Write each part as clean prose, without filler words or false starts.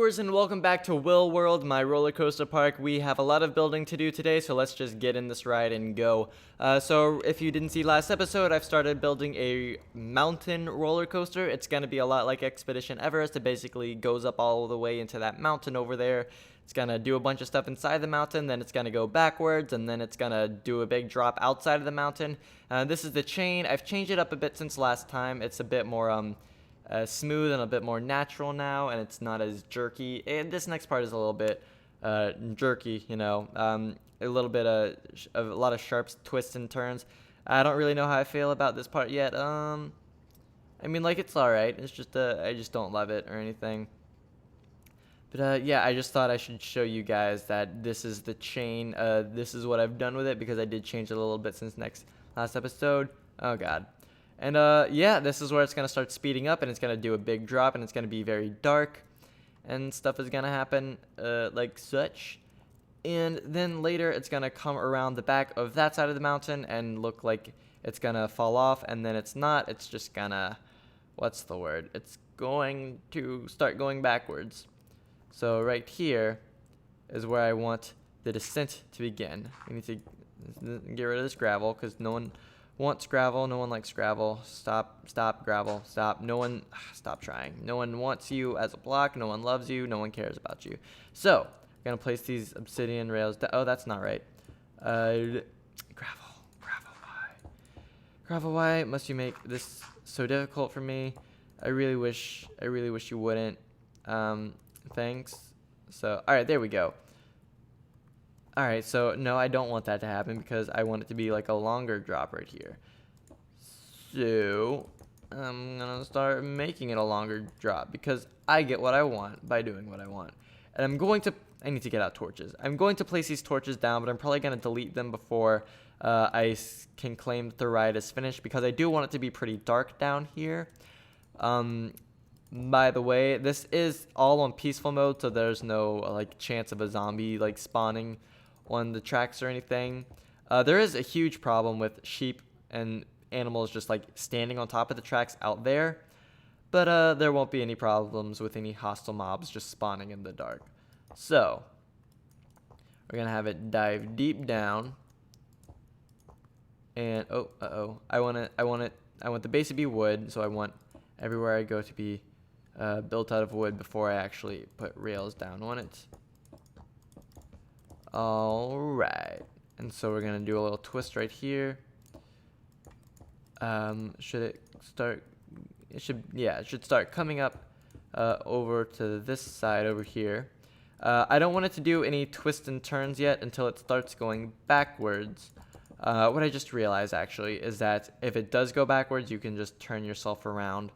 viewers, and welcome back to Will World, my roller coaster park. We have a lot of building to do today, so let's just get in this ride and go. So if you didn't see last episode, I've started building a mountain roller coaster. It's going to be a lot like Expedition Everest. It basically goes up all the way into that mountain over there. It's going to do a bunch of stuff inside the mountain, then it's going to go backwards, and then it's going to do a big drop outside of the mountain. This is the chain. I've changed it up a bit since last time. It's a bit more smooth and a bit more natural now, and it's not as jerky. And this next part is a little bit jerky, you know, a little bit a lot of sharp twists and turns. I don't really know how I feel about this part yet. I mean, like, it's all right. It's just I just don't love it or anything. But yeah, I just thought I should show you guys that this is the chain. This is what I've done with it, because I did change it a little bit since last episode. Oh god. And yeah, this is where it's going to start speeding up, and it's going to do a big drop, and it's going to be very dark, and stuff is going to happen like such. And then later it's going to come around the back of that side of the mountain and look like it's going to fall off, and then it's not. It's just going to, what's the word? It's going to start going backwards. So right here is where I want the descent to begin. We need to get rid of this gravel, because no one wants gravel. No one likes gravel. Stop, gravel. Stop. No one, stop trying. No one wants you as a block. No one loves you. No one cares about you. So, I'm going to place these obsidian rails down. Oh, that's not right. Gravel. Why? Gravel, why must you make this so difficult for me? I really wish you wouldn't. Thanks. So, alright, there we go. Alright, so no, I don't want that to happen, because I want it to be like a longer drop right here. So, I'm gonna start making it a longer drop, because I get what I want by doing what I want. And I need to get out torches. I'm going to place these torches down, but I'm probably gonna delete them before I can claim that the ride is finished, because I do want it to be pretty dark down here. By the way, this is all on peaceful mode, so there's no like chance of a zombie like spawning on the tracks or anything. There is a huge problem with sheep and animals just like standing on top of the tracks out there, but there won't be any problems with any hostile mobs just spawning in the dark. So we're gonna have it dive deep down, and I want the base to be wood, so I want everywhere I go to be built out of wood before I actually put rails down on it. Alright, and so we're gonna do a little twist right here. Should it start? It should start coming up over to this side over here. I don't want it to do any twists and turns yet until it starts going backwards. What I just realized actually is that if it does go backwards, you can just turn yourself around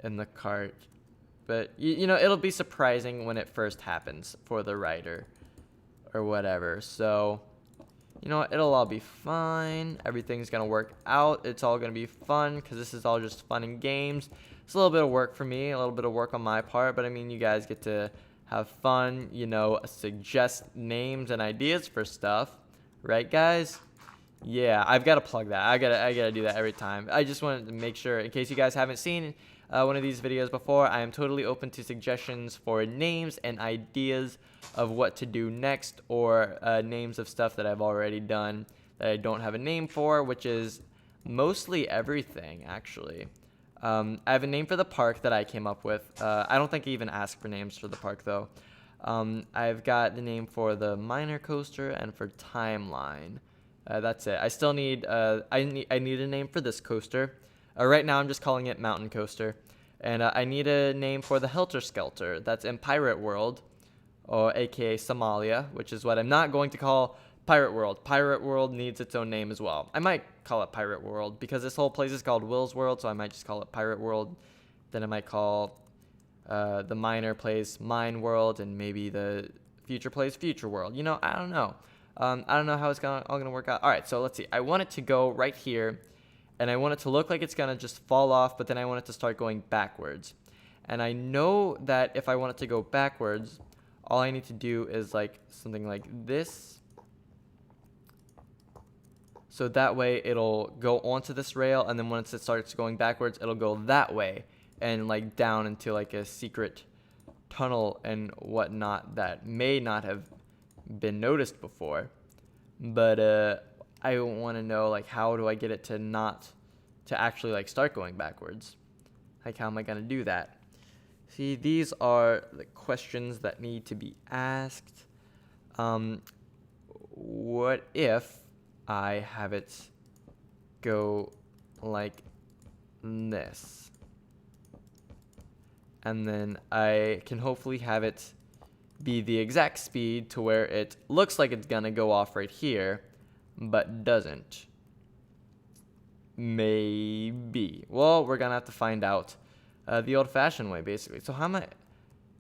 in the cart. But you know, it'll be surprising when it first happens for the rider or whatever. So you know what, it'll all be fine. Everything's gonna work out. It's all gonna be fun, because this is all just fun and games. It's a little bit of work for me, a little bit of work on my part, but I mean, you guys get to have fun, you know, suggest names and ideas for stuff, right guys? Yeah, I've got to plug that. I gotta do that every time. I just wanted to make sure, in case you guys haven't seen one of these videos before, I am totally open to suggestions for names and ideas of what to do next, or names of stuff that I've already done that I don't have a name for, which is mostly everything, actually. I have a name for the park that I came up with. I don't think I even asked for names for the park, though. I've got the name for the miner coaster and for timeline. That's it. I still need I need a name for this coaster. Right now I'm just calling it Mountain Coaster. And I need a name for the Helter Skelter. That's in Pirate World, or aka Somalia, which is what I'm not going to call Pirate World. Pirate World needs its own name as well. I might call it Pirate World, because this whole place is called Will's World, so I might just call it Pirate World. Then I might call the miner place Mine World, and maybe the future place Future World. You know, I don't know. I don't know how it's all gonna work out. All right, so let's see. I want it to go right here, and I want it to look like it's gonna just fall off, but then I want it to start going backwards. And I know that if I want it to go backwards, all I need to do is like something like this. So that way it'll go onto this rail, and then once it starts going backwards, it'll go that way and like down into like a secret tunnel and whatnot that may not have been noticed before. But I want to know, like, how do I get it to actually, like, start going backwards? Like, how am I going to do that? See, these are the questions that need to be asked. What if I have it go like this? And then I can hopefully have it be the exact speed to where it looks like it's gonna go off right here, but doesn't. Maybe. Well, we're gonna have to find out the old-fashioned way, basically. So how am I?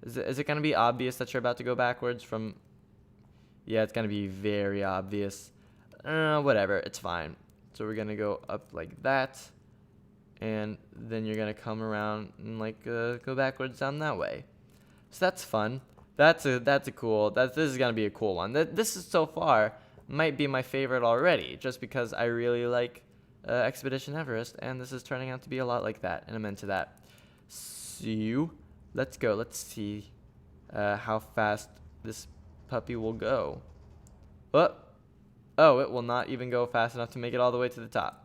Is it gonna be obvious that you're about to go backwards from? Yeah, it's gonna be very obvious. Whatever, it's fine. So we're gonna go up like that, and then you're gonna come around and like go backwards down that way. So that's fun. This is gonna be a cool one. This is so far might be my favorite already, just because I really like Expedition Everest, and this is turning out to be a lot like that, and I'm into that. So let's go. Let's see how fast this puppy will go. Oh, it will not even go fast enough to make it all the way to the top.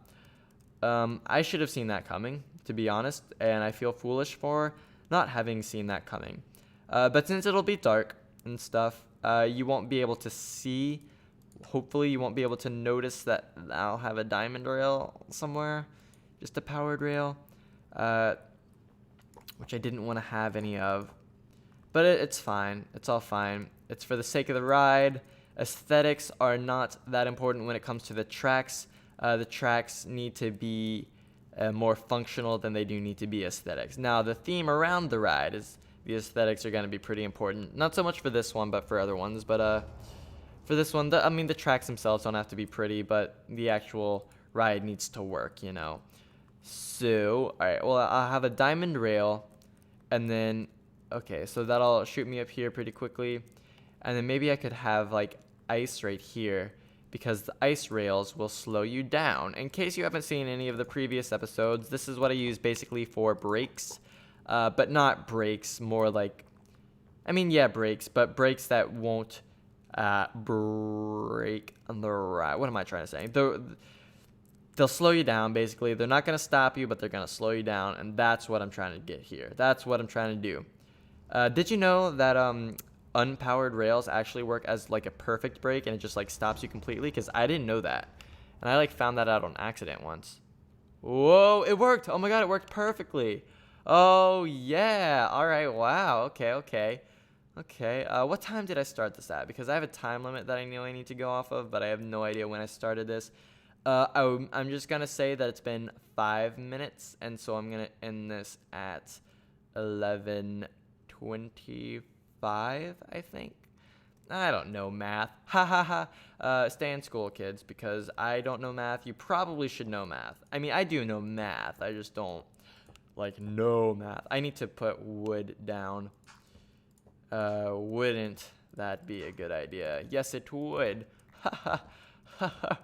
I should have seen that coming, to be honest, and I feel foolish for not having seen that coming. But since it'll be dark and stuff, you won't be able to see. Hopefully, you won't be able to notice that I'll have a diamond rail somewhere, just a powered rail, which I didn't want to have any of. But it's fine. It's all fine. It's for the sake of the ride. Aesthetics are not that important when it comes to the tracks. The tracks need to be more functional than they do need to be aesthetics. Now, the theme around the ride is the aesthetics are going to be pretty important. Not so much for this one, but for other ones. But for this one, the tracks themselves don't have to be pretty, but the actual ride needs to work, you know. So, all right, well, I'll have a diamond rail, and then, okay, so that'll shoot me up here pretty quickly. And then maybe I could have, like, ice right here, because the ice rails will slow you down. In case you haven't seen any of the previous episodes, this is what I use basically for brakes. But not brakes, more like, yeah, brakes, but brakes that won't brake on the right. What am I trying to say? They'll slow you down, basically. They're not going to stop you, but they're going to slow you down, and that's what I'm trying to get here. That's what I'm trying to do. Did you know that unpowered rails actually work as like a perfect brake, and it just like stops you completely? Because I didn't know that, and I like found that out on accident once. Whoa, it worked! Oh my god, it worked perfectly. Oh yeah, all right, wow, okay. What time did I start this at? Because I have a time limit that I know I need to go off of, but I have no idea when I started this. I'm just gonna say that it's been 5 minutes, and so I'm gonna end this at 11:25, I think. I don't know math. Ha ha ha. Stay in school, kids, because I don't know math. You probably should know math. I do know math. I just don't know math. I need to put wood down. Wouldn't that be a good idea? Yes, it would. Ha ha.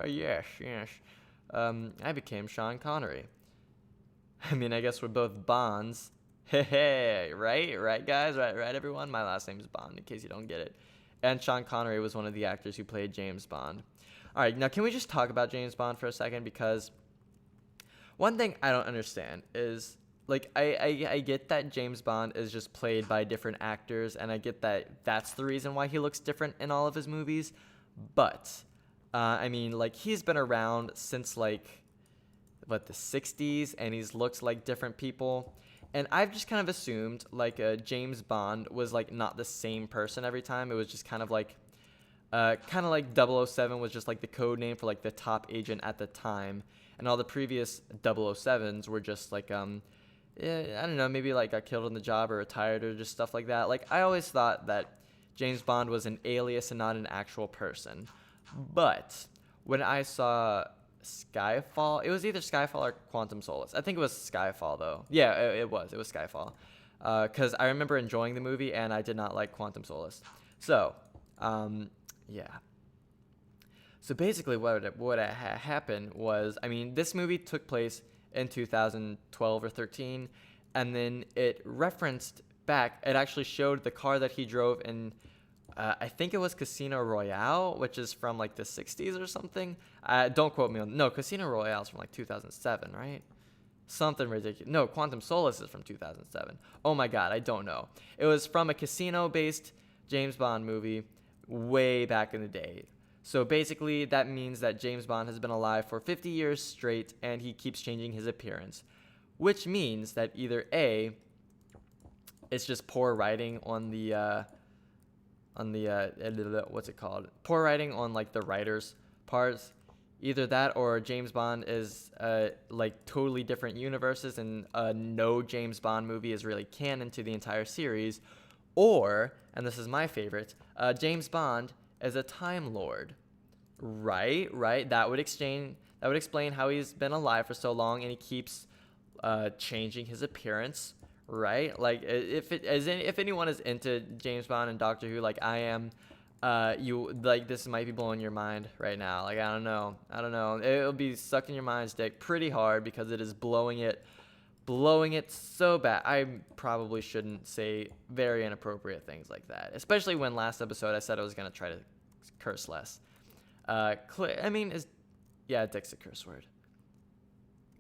Yes. I became Sean Connery. I guess we're both Bonds. Hey, right, guys, right, everyone. My last name is Bond, in case you don't get it. And Sean Connery was one of the actors who played James Bond. All right, now can we just talk about James Bond for a second? Because one thing I don't understand is, I get that James Bond is just played by different actors, and I get that that's the reason why he looks different in all of his movies. But he's been around since the 60s, and he's looked like different people. And I've just kind of assumed James Bond was not the same person every time. It was just kind of like 007 was just the code name for the top agent at the time, and all the previous 007s were just I don't know, maybe got killed on the job or retired or just stuff like that. I always thought that James Bond was an alias and not an actual person. But when I saw Skyfall, it was either Skyfall or Quantum Solace. I think it was Skyfall, though. Yeah, it was Skyfall. Because I remember enjoying the movie, and I did not like Quantum Solace. So, yeah. So basically what happened was, this movie took place in 2012 or 13, and then it referenced back, it actually showed the car that he drove in, I think it was Casino Royale, which is from like the 60s or something. Don't quote me on, no, Casino Royale is from like 2007, right? Something ridiculous. No, Quantum Solace is from 2007. Oh my god, I don't know. It was from a casino-based James Bond movie way back in the day. So basically, that means that James Bond has been alive for 50 years straight, and he keeps changing his appearance. Which means that either A, it's just poor writing on the what's it called? Poor writing on like the writer's parts. Either that or James Bond is like totally different universes, and no James Bond movie is really canon to the entire series. Or, and this is my favorite, James Bond is a Time Lord. Right. That would explain how he's been alive for so long and he keeps changing his appearance. Right? Like if anyone is into James Bond and Doctor Who like I am, you like this might be blowing your mind right now. Like I don't know. It'll be sucking your mind's dick pretty hard because it is blowing it so bad. I probably shouldn't say very inappropriate things like that, especially when last episode I said I was gonna try to curse less. Dick's a curse word.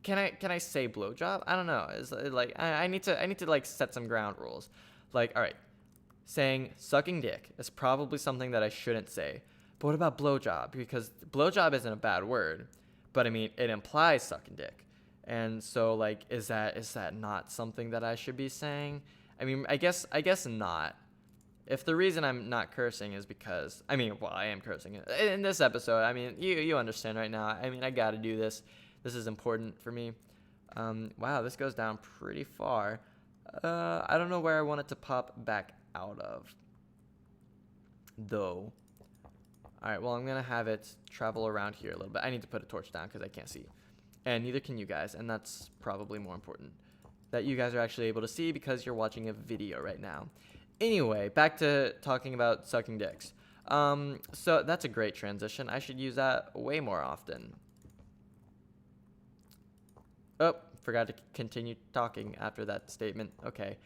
Can I say blowjob? I don't know. It's like I need to like set some ground rules. Like, all right, saying sucking dick is probably something that I shouldn't say. But what about blowjob? Because blowjob isn't a bad word, but I mean it implies sucking dick. And so like is that not something that I should be saying? I mean, I guess not. If the reason I'm not cursing is because I am cursing in this episode. I mean, you understand right now. I mean, I got to do this. This is important for me. Wow, this goes down pretty far. I don't know where I want it to pop back out of, though. All right, well, I'm going to have it travel around here a little bit. I need to put a torch down because I can't see. And neither can you guys, and that's probably more important. That you guys are actually able to see because you're watching a video right now. Anyway, back to talking about sucking dicks. So that's a great transition. I should use that way more often. Oh, forgot to continue talking after that statement. Okay.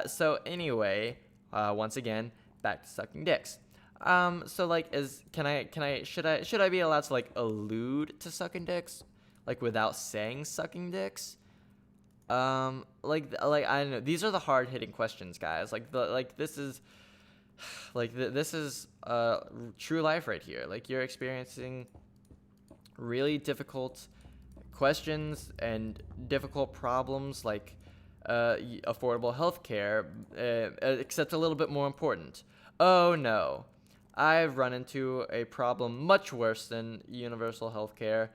So anyway, once again, back to sucking dicks. So like, should I be allowed to like allude to sucking dicks, like without saying sucking dicks? Like I don't know. These are the hard hitting questions, guys. This is true life right here. Like you're experiencing really difficult questions and difficult problems like affordable health care, except a little bit more important. Oh no, I've run into a problem much worse than universal health care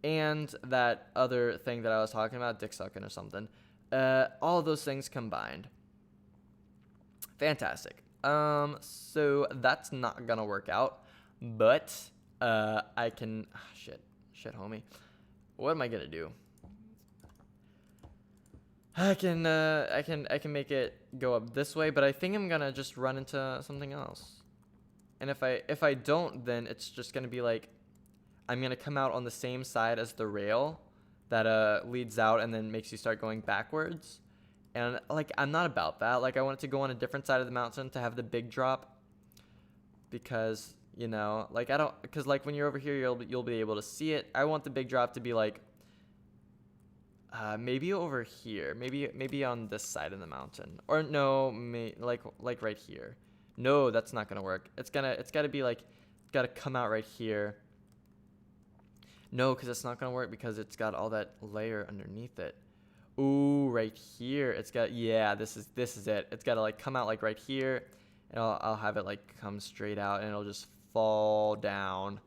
and that other thing that I was talking about, dick sucking or something. All of those things combined. Fantastic. So that's not gonna work out, but I can shit homie. What am I gonna do? I can make it go up this way, but I think I'm gonna just run into something else. And if I don't, then it's just gonna be like I'm gonna come out on the same side as the rail that leads out and then makes you start going backwards. And like I'm not about that. Like I want it to go on a different side of the mountain to have the big drop, because you know, like because like when you're over here, you'll be able to see it. I want the big drop to be like, maybe over here, maybe on this side of the mountain, or no, like right here. No, that's not gonna work. It's gotta be like, it's gotta come out right here. No, because it's not gonna work because it's got all that layer underneath it. Ooh, right here. It's got, yeah, this is it. It's gotta like come out like right here, and I'll have it like come straight out, and it'll just fall down.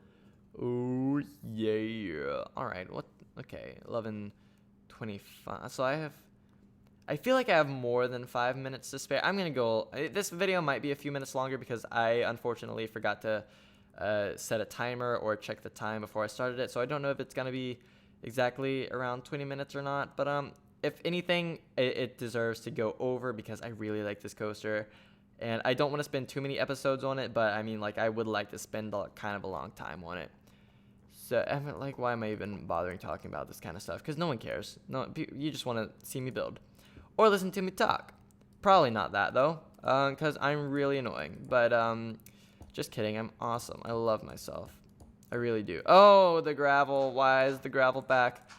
Ooh, yeah. All right. What? Okay. 11:25. So I feel like I have more than 5 minutes to spare. I'm gonna go. This video might be a few minutes longer because I unfortunately forgot to set a timer or check the time before I started it. So I don't know if it's gonna be exactly around 20 minutes or not. But if anything, it deserves to go over because I really like this coaster. And I don't want to spend too many episodes on it, but I mean, like, I would like to spend kind of a long time on it. So, I mean, like, why am I even bothering talking about this kind of stuff? Because no one cares. No, you just want to see me build. Or listen to me talk. Probably not that though, because I'm really annoying. But just kidding. I'm awesome. I love myself. I really do. Oh, the gravel. Why is the gravel back?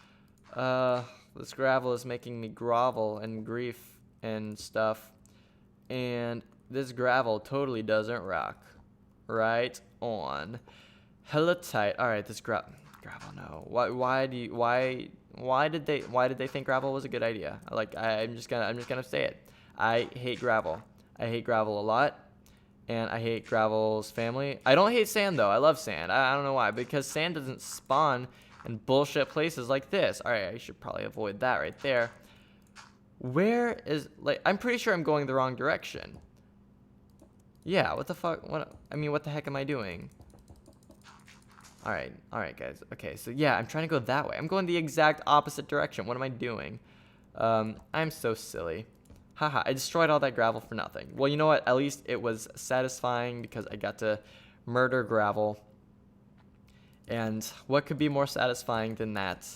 This gravel is making me grovel and grief and stuff. And this gravel totally doesn't rock. Right on. Hella tight. All right, this gravel. No. Why did they think gravel was a good idea? Like I'm just gonna say it. I hate gravel. I hate gravel a lot. And I hate gravel's family. I don't hate sand though. I love sand. I don't know why. Because sand doesn't spawn in bullshit places like this. All right, I should probably avoid that right there. Where is, like, I'm pretty sure I'm going the wrong direction. Yeah, what the fuck? What the heck am I doing? All right, guys. Okay, so yeah, I'm trying to go that way. I'm going the exact opposite direction. What am I doing? I'm so silly. Haha, I destroyed all that gravel for nothing. Well, you know what? At least it was satisfying because I got to murder gravel. And what could be more satisfying than that?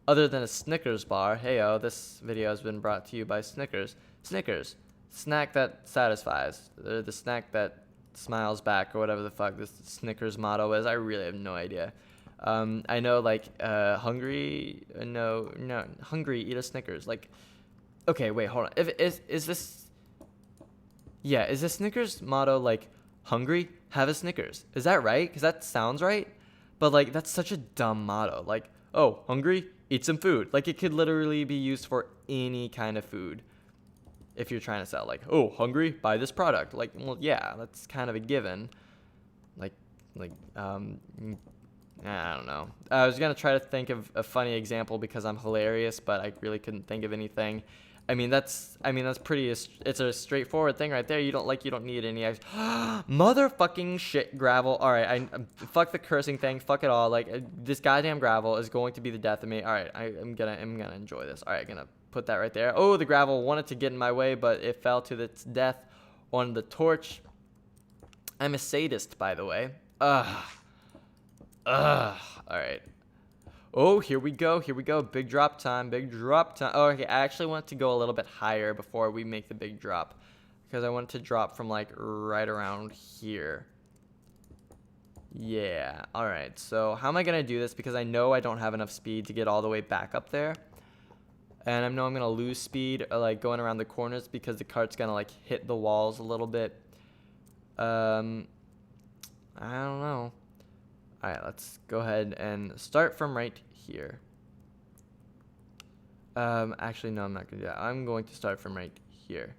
Other than a Snickers bar. Heyo, this video has been brought to you by Snickers. Snickers. Snack that satisfies. The snack that smiles back, or whatever the fuck this Snickers motto is. I really have no idea. I know, like, hungry, hungry, eat a Snickers. Like, okay, wait, hold on. Is this Snickers motto, like, hungry, have a Snickers? Is that right? Because that sounds right. But, like, that's such a dumb motto. Like, oh, hungry, eat some food. Like, it could literally be used for any kind of food. If you're trying to sell, like, oh, hungry, buy this product. Like, well, yeah, that's kind of a given. I don't know. I was gonna try to think of a funny example because I'm hilarious, but I really couldn't think of anything. That's pretty. It's a straightforward thing right there. You don't need any motherfucking shit gravel. All right, fuck the cursing thing. Fuck it all. Like, this goddamn gravel is going to be the death of me. All right, I'm gonna enjoy this. All right, gonna put that right there. Oh, the gravel wanted to get in my way, but it fell to its death on the torch. I'm a sadist, by the way. All right. Oh, here we go. Big drop time. Oh, okay, I actually want to go a little bit higher before we make the big drop, because I want to drop from, like, right around here. Yeah. All right. So how am I gonna do this? Because I know I don't have enough speed to get all the way back up there, and I know I'm gonna lose speed, like, going around the corners because the cart's gonna, like, hit the walls a little bit. I don't know. All right, let's go ahead and start from right here. Actually, no, I'm not gonna do that. I'm going to start from right here.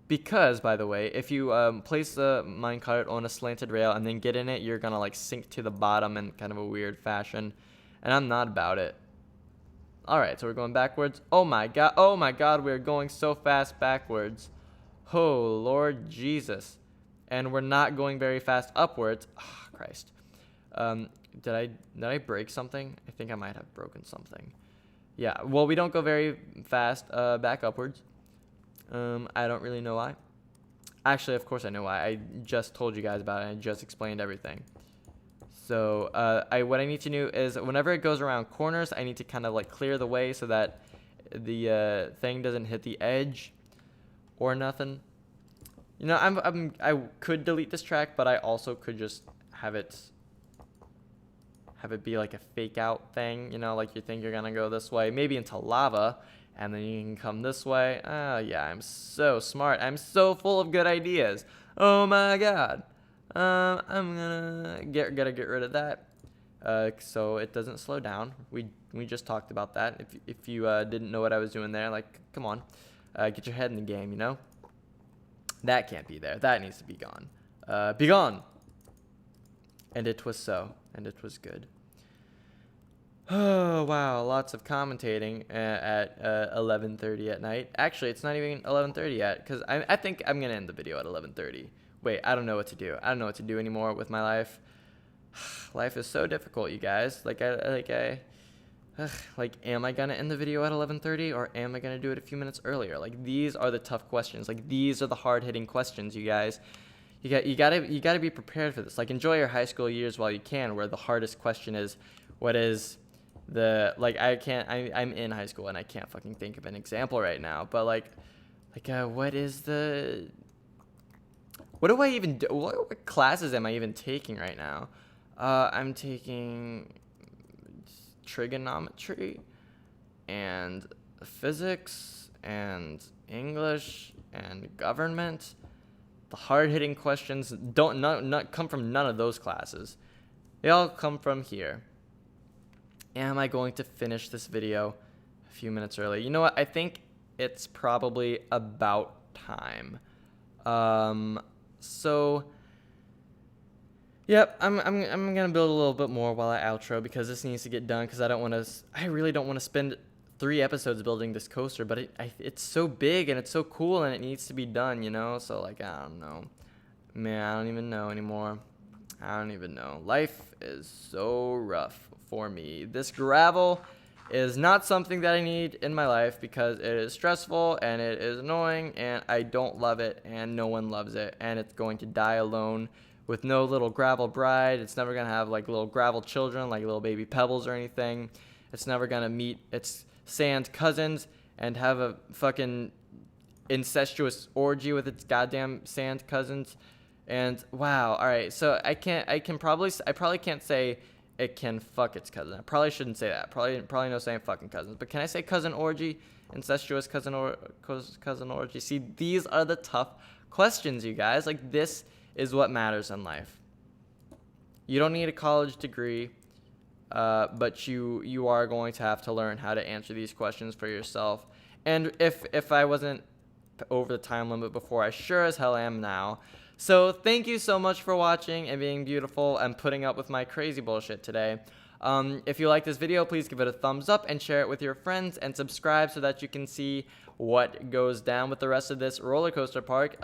Because, by the way, if you place the minecart on a slanted rail and then get in it, you're gonna, like, sink to the bottom in kind of a weird fashion. And I'm not about it. All right, so we're going backwards. Oh my god, we're going so fast backwards. Oh, Lord Jesus. And we're not going very fast upwards. Oh, Christ. Did I break something? I think I might have broken something. Yeah, well, we don't go very fast back upwards. I don't really know why. Actually, of course I know why. I just told you guys about it. I just explained everything. So what I need to do is whenever it goes around corners, I need to kind of, like, clear the way so that the thing doesn't hit the edge or nothing. You know, I could delete this track, but I also could just have it be like a fake out thing, you know, like you think you're gonna go this way, maybe into lava, and then you can come this way. Oh yeah, I'm so smart. I'm so full of good ideas. Oh my god. I'm gonna gotta get rid of that, so it doesn't slow down. We just talked about that. If you didn't know what I was doing there, like, come on, get your head in the game, you know. That can't be there. That needs to be gone. Be gone. And it was so, and it was good. Oh wow, lots of commentating at 11:30 at night. Actually, it's not even 11:30 yet, because I think I'm gonna end the video at 11:30. Wait, I don't know what to do. I don't know what to do anymore with my life. Life is so difficult, you guys. Like, am I gonna end the video at 11:30, or am I gonna do it a few minutes earlier? Like, these are the tough questions. Like, these are the hard-hitting questions, you guys. You gotta be prepared for this. Like, enjoy your high school years while you can, where the hardest question is, what is I'm in high school and I can't fucking think of an example right now, but, like, Like, what is the... What do I even do? What classes am I even taking right now? I'm taking trigonometry and physics and English and government. The hard-hitting questions don't not come from none of those classes. They all come from here. Am I going to finish this video a few minutes early? You know what? I think it's probably about time. So, yep, I'm gonna build a little bit more while I outro because this needs to get done because I really don't want to spend 3 episodes building this coaster, but it's so big and it's so cool and it needs to be done, you know? So, like, I don't know. Man, I don't even know anymore. I don't even know. Life is so rough for me. This gravel is not something that I need in my life because it is stressful and it is annoying and I don't love it and no one loves it and it's going to die alone with no little gravel bride. It's never going to have like little gravel children like little baby pebbles or anything. It's never going to meet its sand cousins and have a fucking incestuous orgy with its goddamn sand cousins. And wow, all right. So I probably can't say it can fuck its cousin. I probably shouldn't say that. Probably no saying fucking cousins. But can I say cousin orgy? Incestuous cousin orgy? See, these are the tough questions, you guys. Like, this is what matters in life. You don't need a college degree, but you are going to have to learn how to answer these questions for yourself. And if I wasn't over the time limit before, I sure as hell am now. So thank you so much for watching and being beautiful and putting up with my crazy bullshit today. If you like this video, please give it a thumbs up and share it with your friends and subscribe so that you can see what goes down with the rest of this roller coaster park.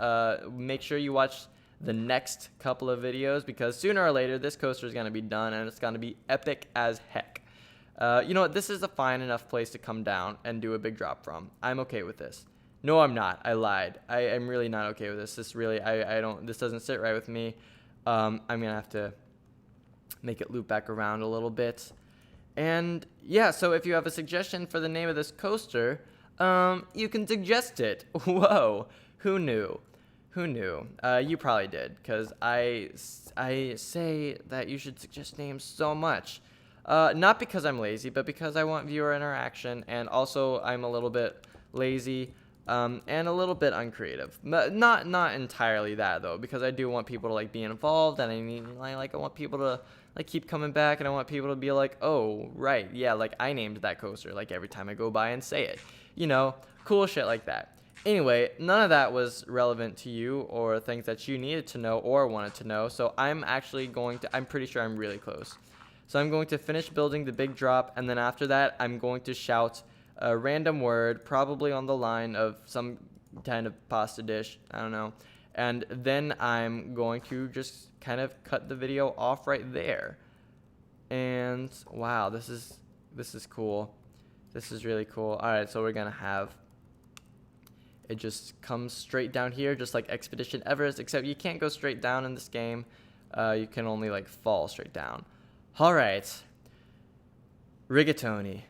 Make sure you watch the next couple of videos because sooner or later this coaster is going to be done and it's going to be epic as heck. You know what? This is a fine enough place to come down and do a big drop from. I'm okay with this. No, I'm not. I lied. I'm really not okay with this. This really, this doesn't sit right with me. I'm going to have to make it loop back around a little bit. And yeah, so if you have a suggestion for the name of this coaster, you can suggest it. Whoa. Who knew? Who knew? You probably did, because I say that you should suggest names so much. Not because I'm lazy, but because I want viewer interaction, and also I'm a little bit lazy. And a little bit uncreative, but not entirely that though, because I do want people to like be involved, and I want people to like keep coming back, and I want people to be like, oh right, yeah, like I named that coaster, like every time I go by and say it, you know, cool shit like that. Anyway, none of that was relevant to you or things that you needed to know or wanted to know, so I'm pretty sure I'm really close. So I'm going to finish building the big drop, and then after that I'm going to shout a random word, probably on the line of some kind of pasta dish, I don't know, and then I'm going to just kind of cut the video off right there. And wow, this is cool. This is really cool. All right, so we're gonna have it just comes straight down here, just like Expedition Everest, except you can't go straight down in this game. You can only like fall straight down. All right, rigatoni.